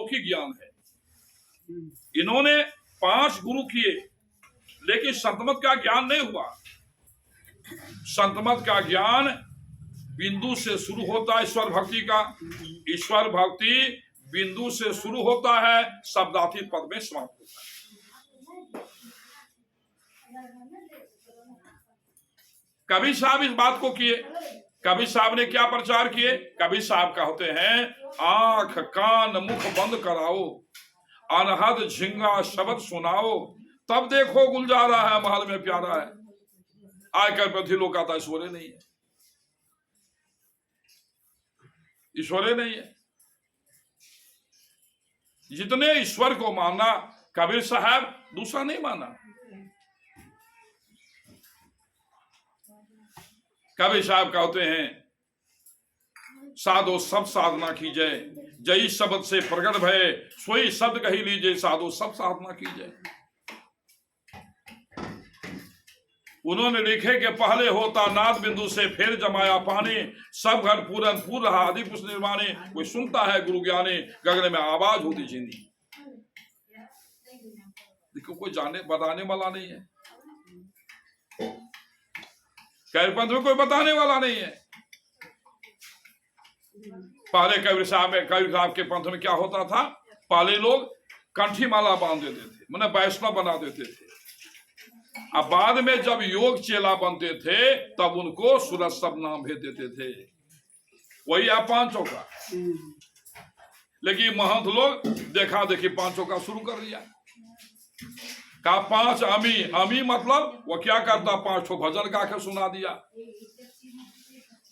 अलौकिक ज्ञान है। इन्होंने 5 गुरु किए, लेकिन संतमत का ज्ञान नहीं हुआ। संतमत का ज्ञान बिंदु से शुरू होता है, ईश्वर भक्ति का। ईश्वर भक्ति बिंदु से शुरू होता है, शब्दातीत पद में समाप्त होता है। कबीर साहब इस बात को किए। कबीर साहब ने क्या प्रचार किए? कबीर साहब कहते हैं, आंख कान मुख बंद कराओ, अनहद झिंगा शब्द सुनाओ, तब देखो गुलजारा है महल में प्यारा है। आयकर प्रति लोग आता ईश्वरे नहीं है, ईश्वरे नहीं है। जितने ईश्वर को माना कबीर साहब, दूसरा नहीं माना। कबीर साहब कहते हैं, साधो सब साधना कीजिए, जई शब्द से प्रकट भय, सोई शब्द कही लीजिए, साधो सब साधना कीजिए। उन्होंने लिखे कि पहले होता नाद बिंदु से फिर जमाया पानी, सब घर पूरन पूर रहा आदि पुरुष निर्माणी। कोई सुनता है गुरु ज्ञानी, गगन में आवाज होती जीनी। देखो कोई जाने बताने वाला नहीं है, कैर पंथ में कोई बताने वाला नहीं है। पहले कबीर साहब के पंथ में क्या होता था? पहले लोग कंठी माला बांध देते थे, माने वैष्णव बना देते थे। अब बाद में जब योग चेला बनते थे, तब उनको सूरज सब नाम भेज देते थे। वही है पांचों का। लेकिन महंत लोग देखा देखी पांचों का शुरू कर दिया। का 5 अमी। अमी मतलब वो क्या करता? 5 ठो भजन गा के सुना दिया।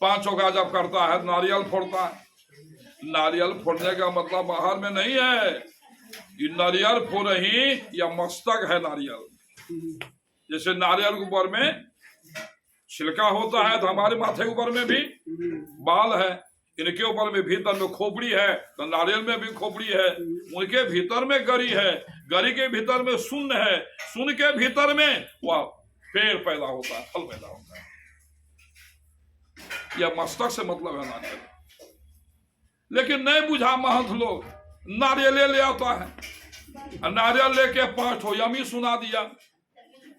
5 का जब करता है नारियल फोड़ता है। नारियल फोड़ने का मतलब बाहर में नहीं है, ये नारियल फोड़ ही या मस्तक है नारियल। जैसे नारियल के ऊपर में छिलका होता है, तो हमारे माथे ऊपर में भी बाल है, इनके ऊपर में भीतर में खोपड़ी है, तो नारियल में भी खोपड़ी है। उनके भीतर में गरी है, गरी के भीतर में शून्य है, शून्य के भीतर में वह पेड़ पैदा होता है, फल पैदा होता है। यह मस्तक से मतलब है नारियल। लेकिन नहीं बुझा महंत लोग, नारियल ले आता है, नारियल लेके 5 ठो अमी सुना दिया।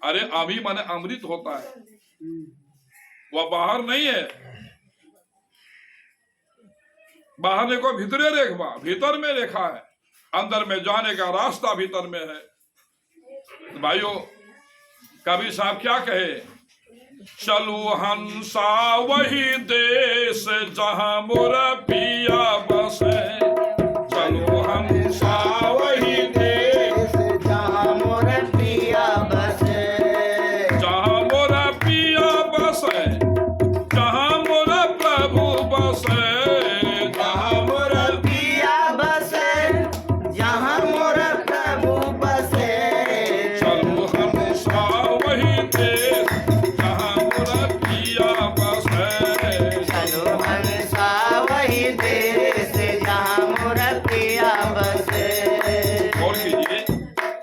अरे अमी माने अमृत होता है, वह बाहर नहीं है। बाहर देखो, भीतरे देखबा, भीतर में रेखा है, अंदर में जाने का रास्ता भीतर में है। तो भाइयों, कबीर साहब क्या कहे? चलो हंसा वही देश जहां मोरा पिया बसे, चलो हंसा वही देश जहां मोरा पिया बसे, जहां मोरा पिया बसे, जहां मोरा प्रभु बसे, जहां मोरा पिया बसे, जहां मोरा प्रभु बसे। चलो हंसा वही देश जहां मोरा पिया बसे, चलो हंसा वही देश जहां मोरा पिया बसे। और कीजिए,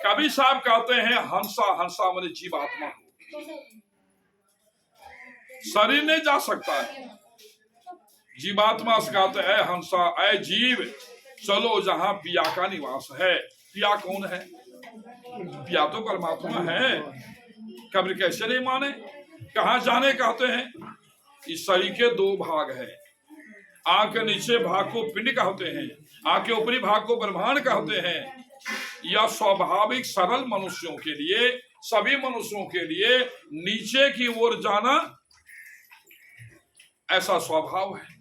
कबीर साहब कहते हैं हंसा, हंसा माने जीवात्मा, शरीर नहीं जा सकता है। जीवात्मा से कहते हैं हंसा, ऐ जीव चलो जहां पिया का निवास है। पिया कौन है? पिया तो परमात्मा है। कबीर कैसे नहीं माने? कहां जाने कहते हैं? इस शरीर के 2 भाग है। आंख के नीचे भाग को पिंड कहते हैं, आंख के ऊपरी भाग को ब्रह्मांड कहते हैं। यह स्वाभाविक सरल मनुष्यों के लिए, सभी मनुष्यों के लिए नीचे की ओर जाना ऐसा स्वभाव है।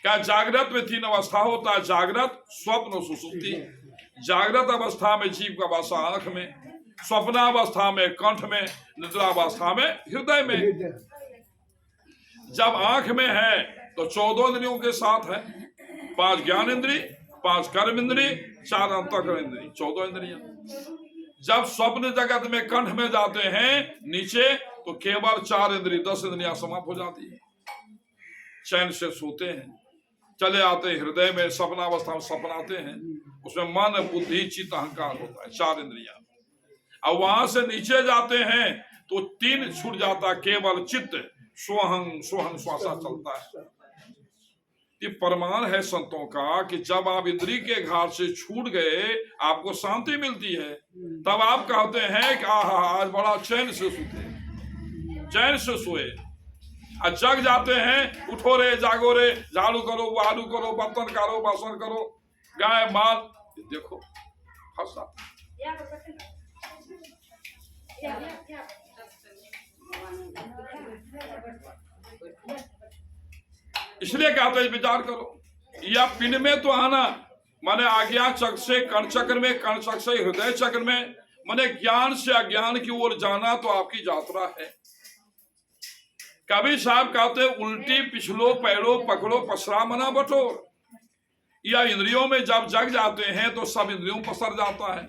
क्या जागृत में 3 अवस्था होता है? जागृत, स्वप्न, सुषुप्ति। जागृत अवस्था में जीव का वासा आंख में, स्वप्नावस्था में कंठ में, निद्रावस्था में हृदय में। जब आंख में है तो 14 इंद्रियों के साथ है, 5 ज्ञान इंद्री, 5 कर्म इंद्री, 4 अंतःकरण इंद्री, 14 इंद्रियां। जब स्वप्न जगत में कंठ में जाते हैं नीचे, तो केवल 4 इंद्री, 10 इंद्रियां समाप्त हो जाती है। चैन से सोते हैं, चले आते हैं हृदय में, सपनावस्था में सपनाते हैं, उसमें मन बुद्धि चित्त अहंकार होता है, 4 इंद्रियां। अब वहां से नीचे जाते हैं तो 3 छूट जाता है, केवल चित्त, सोहं सोहं श्वासा चलता है। कि प्रमाण है संतों का कि जब आप इंद्री के घाट से छूट गए आपको शांति मिलती है, तब आप कहते हैं कि आहा आज बड़ा चैन से सोते, चैन से सोए। और जग जाते हैं, उठो रे जागो रे, झाड़ू करो बहाड़ू करो, बर्तन करो बासन करो, गाय माल, देखो हंसा। इसलिए कहते हैं विचार करो, या पिंड में तो आना माने आज्ञा चक्र से कर्ण चक्र में, कर्ण चक्र से हृदय चक्र में, माने ज्ञान से अज्ञान की ओर जाना तो आपकी यात्रा है। कभी साहब कहते हैं उल्टी पिछलो पैरो पकड़ो पसरा मना बटोर। या इंद्रियों में जब जग जाते हैं तो सब इंद्रियों पसर जाता है।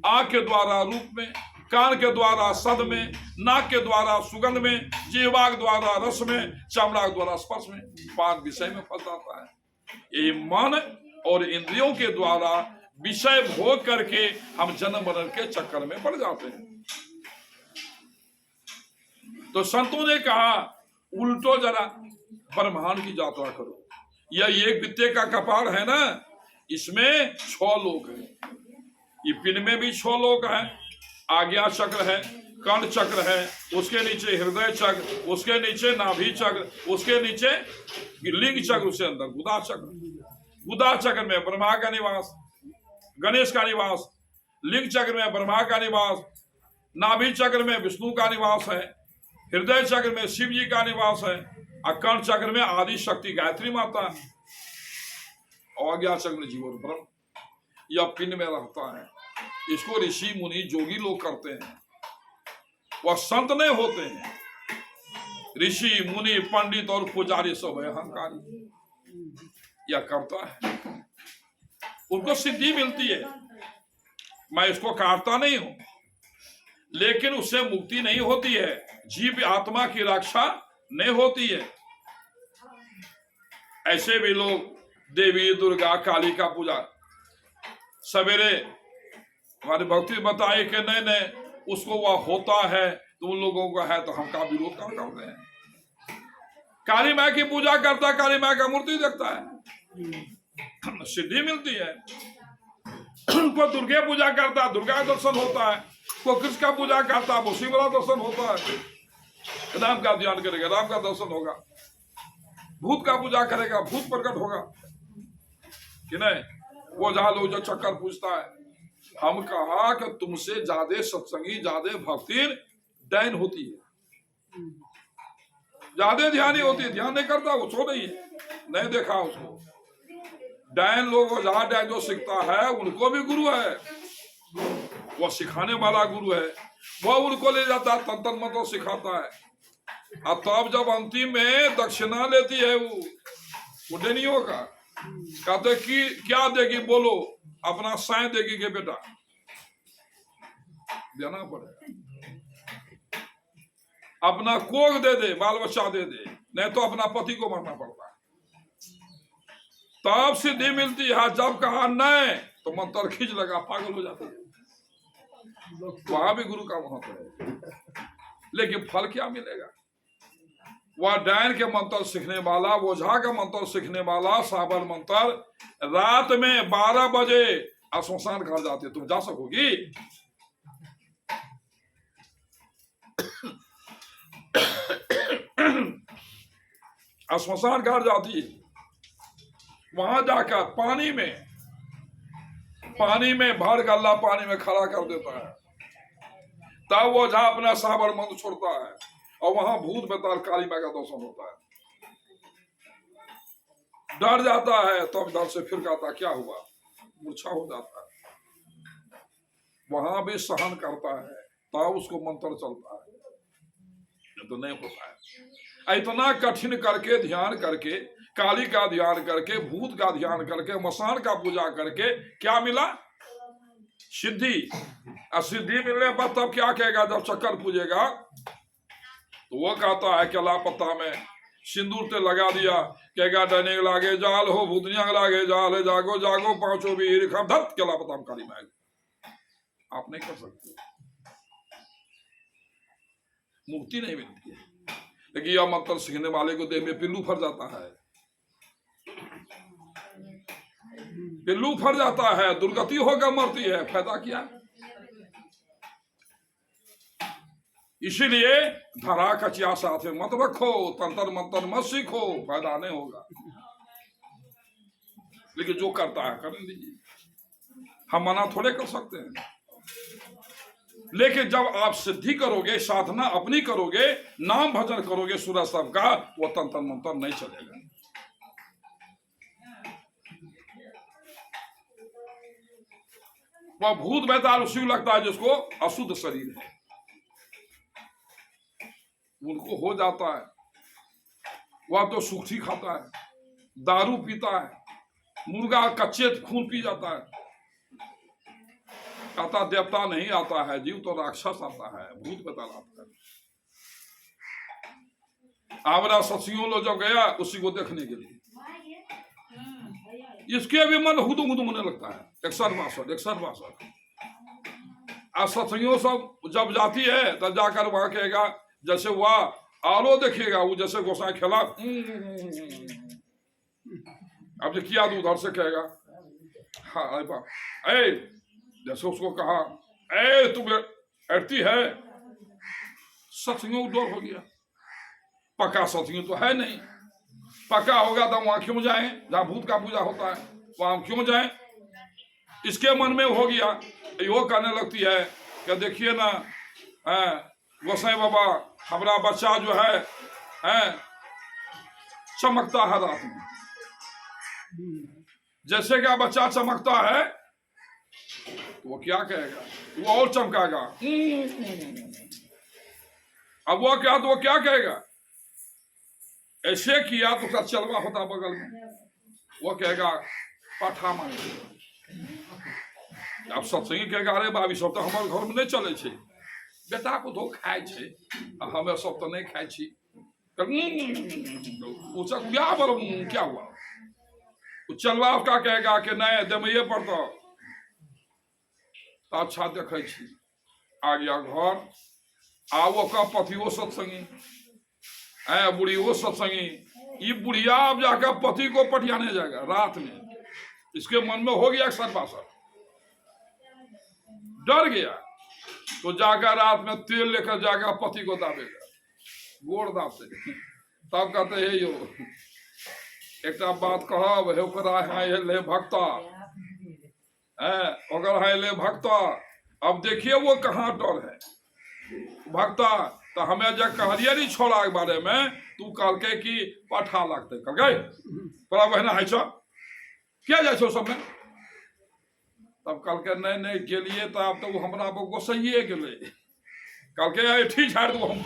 आंख के द्वारा रूप में, कान के द्वारा सद में, नाक के द्वारा सुगंध में, जीवा के द्वारा रस में, चमड़ा के द्वारा स्पर्श में, पांच विषय में फंस जाता है। ये मन और इंद्रियों के द्वारा विषय भोग करके हम जन्म मरण के चक्कर में पड़ जाते हैं। तो संतों ने कहा उल्टो जरा ब्रह्मांड की यात्रा करो। यह एक वित्ते का कपाड़ है ना, इसमें 6 लोक है। ये पिंड में भी 6 लोक है। आज्ञा चक्र है, कर्ण चक्र है, उसके नीचे हृदय चक्र, उसके नीचे नाभि चक्र, उसके नीचे लिंग चक्र, उसके अंदर गुदा चक्र। गुदा चक्र में ब्रह्मा का निवास, गणेश का निवास, लिंग चक्र में ब्रह्मा का निवास, नाभि चक्र में विष्णु का निवास है, हृदय चक्र में शिव जी का निवास है, और कर्ण चक्र में आदि शक्ति गायत्री माता है, और आज्ञा चक्र में जीवन ब्रह्म यह पिंड में रहता है। इसको ऋषि मुनि जोगी लोग करते हैं, वह संत नहीं होते हैं। ऋषि मुनि पंडित और पुजारी सब है अहंकारी, यह करता है, उनको सिद्धि मिलती है। मैं इसको काटता नहीं हूं, लेकिन उससे मुक्ति नहीं होती है, जीव आत्मा की रक्षा नहीं होती है। ऐसे भी लोग देवी दुर्गा काली का पूजा, सवेरे हमारे भक्ति बताए कि नहीं नहीं उसको वह होता है तो उन लोगों का है, तो हम का विरोध कर करते हैं। काली माँ की पूजा करता, काली माँ का मूर्ति देखता है, सिद्धि मिलती है। कोई दुर्गा पूजा करता, दुर्गा दर्शन होता है। कोई कृष्ण का पूजा करता, वो शिव का दर्शन होता है। राम का ध्यान करेगा, राम का दर्शन होगा। भूत का पूजा करेगा, भूत प्रकट होगा कि नहीं। वो जहां लोग जो चक्कर पूछता है, हम कहा कि तुमसे ज्यादा सत्संगी, ज्यादा भक्ति डैन होती है, ज्यादा ध्यान होती है। ध्यान नहीं करता वो, सो नहीं है, नहीं देखा उसको। डैन लोग जहां डैन जो सीखता है उनको भी गुरु है, वो सिखाने वाला गुरु है, वो उनको ले जाता है, तंत्र मंत्र सिखाता है। और तब जब अंतिम में दक्षिणा लेती है वो डेनियों का, कहते कि क्या देगी बोलो, अपना साय देगी के बेटा, देना पड़ेगा। अपना कोग दे दे, बाल बच्चा दे दे, नहीं तो अपना पति को मरना पड़ता है। तब सिद्धि मिलती है। जब कहा नहीं तो मंत्र खींच लगा, पागल हो जाते हैं। वहां भी गुरु का महत्व है, लेकिन फल क्या मिलेगा। वह डैन के मंत्र सीखने वाला, ओझा का मंत्र सीखने वाला, साबर मंत्र रात में 12 बजे श्मशान घर जाते। तुम जा सकोगी? श्मशान घर जाती, वहां जाकर पानी में भर गल्ला पानी में खड़ा कर देता है। तब वो जहां अपना साबर मंत्र छोड़ता है, और वहां भूत बेताल काली माँ का दर्शन होता है। डर जाता है, तब डर से फिर कहता क्या हुआ, मूर्छा हो जाता है। वहां भी सहन करता है, तब उसको मंत्र चलता है, तो नहीं होता है। इतना कठिन करके ध्यान करके, काली का ध्यान करके, भूत का ध्यान करके, मसान का पूजा करके क्या मिला? सिद्धि। और सिद्धि मिलने पर तब क्या कहेगा? जब चक्कर पूजेगा तो वो कहता है केला पत्ता में सिंदूर ते लगा दिया, कहेगा डने लागे जाल हो, भूतनिया लागे जाल है, जागो जागो पांचों भी धत केला पत्ता में काली माँ। आप नहीं कर सकते, मुक्ति नहीं मिलती है। लेकिन यह मंत्र सीखने वाले को देह में पिल्लू फर जाता है, पिल्लू फट जाता है, दुर्गति होकर मरती है, फायदा क्या? इसीलिए धरा कचिया साथ में मत रखो, तंत्र मंत्र मत सीखो, फायदा नहीं होगा। लेकिन जो करता है करने दीजिए, हम मना थोड़े कर सकते हैं। लेकिन जब आप सिद्धि करोगे, साधना अपनी करोगे, नाम भजन करोगे सूरज सब का, वो तंत्र मंत्र नहीं चलेगा। वह भूत बैताल उसी को लगता है जिसको अशुद्ध शरीर है, उनको हो जाता है। वह तो सुखी खाता है, दारू पीता है, मुर्गा कच्चे खून पी जाता है, कहता देवता नहीं आता है, जीव तो राक्षस आता है, भूत बैताल आता है। आवरा सत्सियों लोग जब गया उसी को देखने के लिए, इसके भी मन हुदू हुदू होने लगता है। 61 आज सत्संगियों सब जब जाती है तब जाकर वहां कहेगा, जैसे वह आलो देखेगा, वो जैसे गोसाई खेला अब जो किया तो उधर से कहेगा, हाँ ए, जैसे उसको कहा ए तुम अड़ती है, सत्संगियों को डर हो गया। पक्का सत्संगी तो है नहीं, पक्का होगा तो वहां क्यों जाएं, जहां भूत का पूजा होता है वहां क्यों जाएं? इसके मन में हो गया, यो कहने लगती है कि देखिए ना गोसाई बाबा, हमारा बच्चा जो है चमकता है रात में, जैसे क्या बच्चा चमकता है तो वो क्या कहेगा, वो और चमकाएगा। अब वो क्या, तो वो क्या कहेगा, ऐसे किया तो उसका चलवा होता बगल में, वो कहेगा पाठा मांगे। अब सत्संगी कहेगा अरे बाबी सब तो हमारे घर में नहीं चले छे, बेटा को तो खाए छे, हमें सब तो नहीं खाए छी। क्या हुआ, चलवा उसका कहेगा कि नहीं दमये पर तो अच्छा देखे छी। आ गया घर, आओ का पतियो सत्संगी, बुढ़ियो सत्संगी, ये बुढ़िया अब जाकर पति को पटियाने जाएगा रात में, इसके मन में हो गया सर्वासर, डर गया तो जाकर रात में तेल लेकर जाकर पति को दाबेगा, गोड़ दाबते। तब कहते हे यो एक बात कहब, ले भक्ता अगर है ले भक्ता, अब देखिए वो कहाँ डर है भक्ता। तो हमें जब कहलिए नहीं छोड़ा के बारे में, तू कल के कि पठा लगते कल गए तोरा बहना है क्या जाए सब में, तब कल के नहीं नहीं गेलिए तो अब तो हमरा गोसाइए गेले, कल के ठीक झाड़ दू हम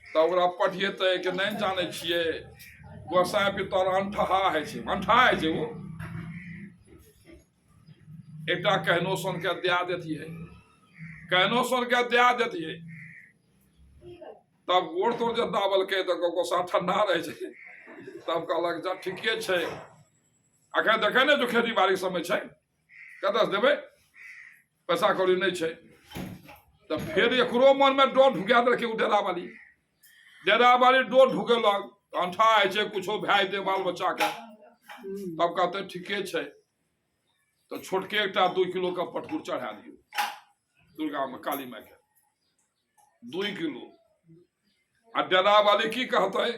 तो ओकरा पठिएते कि नहीं जाने छिए गोसाई पितर अंठहा है छे, अंठा है छे वो एकटा कहनो सुन के दिया देती है, कहनो सुन के दिया देती है। तब गोड़ तोड़ जब दाबल के तो गोसा ठंडा रहे छे, तब कहलक जा ठीके छे, अखन देखे ने जो खेती बाड़ी समय छे, कतऽ से देबै, पैसा कौड़ी नहीं छे। तो फिर एकरो मन में डर ढुका देलकै, उ डेरा वाली डोर ढुकेलक, अंठा है छे, कुछो भए दे बाल बच्चा के, तब कहते ठीके छे। तो छोटके एकटा 2 किलो का पटकुर चढ़ा दियो दुर्गा में, काली माँ के 2 किलो। आ डेरा वाली की कहते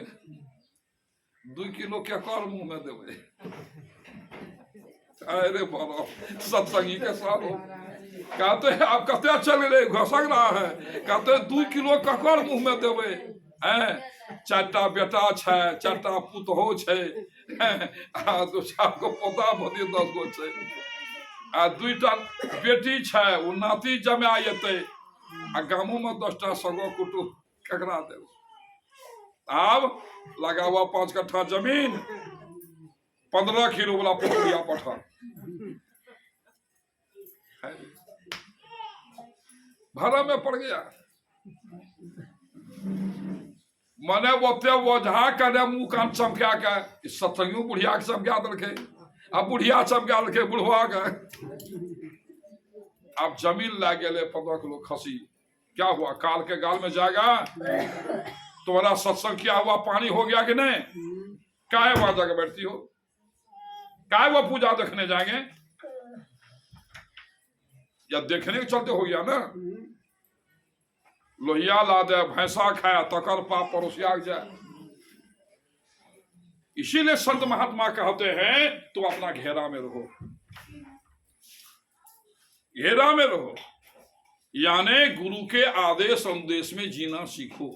2 किलो के कर मुंह में देवे, अरे बोलो सत्संगी के साथ कहते हैं आप कहते चल रहे घसक रहा है, कहते 2 किलो ककर मुंह में देवे, 4टा बेटा छे, 4टा पुतहो छे, 2-4 गो पोता भोती 10 गो छे, आ 2टा बेटी छे, वो नाती जमा जेते, आ गामो में 10टा 100 कुटुंब ककरा देव। अब लगा हुआ 5 कट्ठा जमीन, 15 किलो वाला पोखरिया पठा, भरा में पड़ गया। मने ओते ओझा करे मुंह कान चमका के, सत्संगियों बुढ़िया के चमका देलकै, अब बुढ़िया चमका देलकै बुढ़वा के। अब जमीन ला गेले 15 किलो खसी, क्या हुआ, काल के गाल में जाएगा। तुम्हारा सत्संग किया हुआ पानी हो गया कि नहीं, काहे वहां जाकर बैठती हो? काहे वो पूजा देखने जाएंगे? या देखने के चलते हो गया ना, लोहिया ला दे भैंसा खाया तकर पाप परोसिया जाए। इसीलिए संत महात्मा कहते हैं तो अपना घेरा में रहो, घेरा में रहो, यानी गुरु के आदेश अनुदेश में जीना सीखो।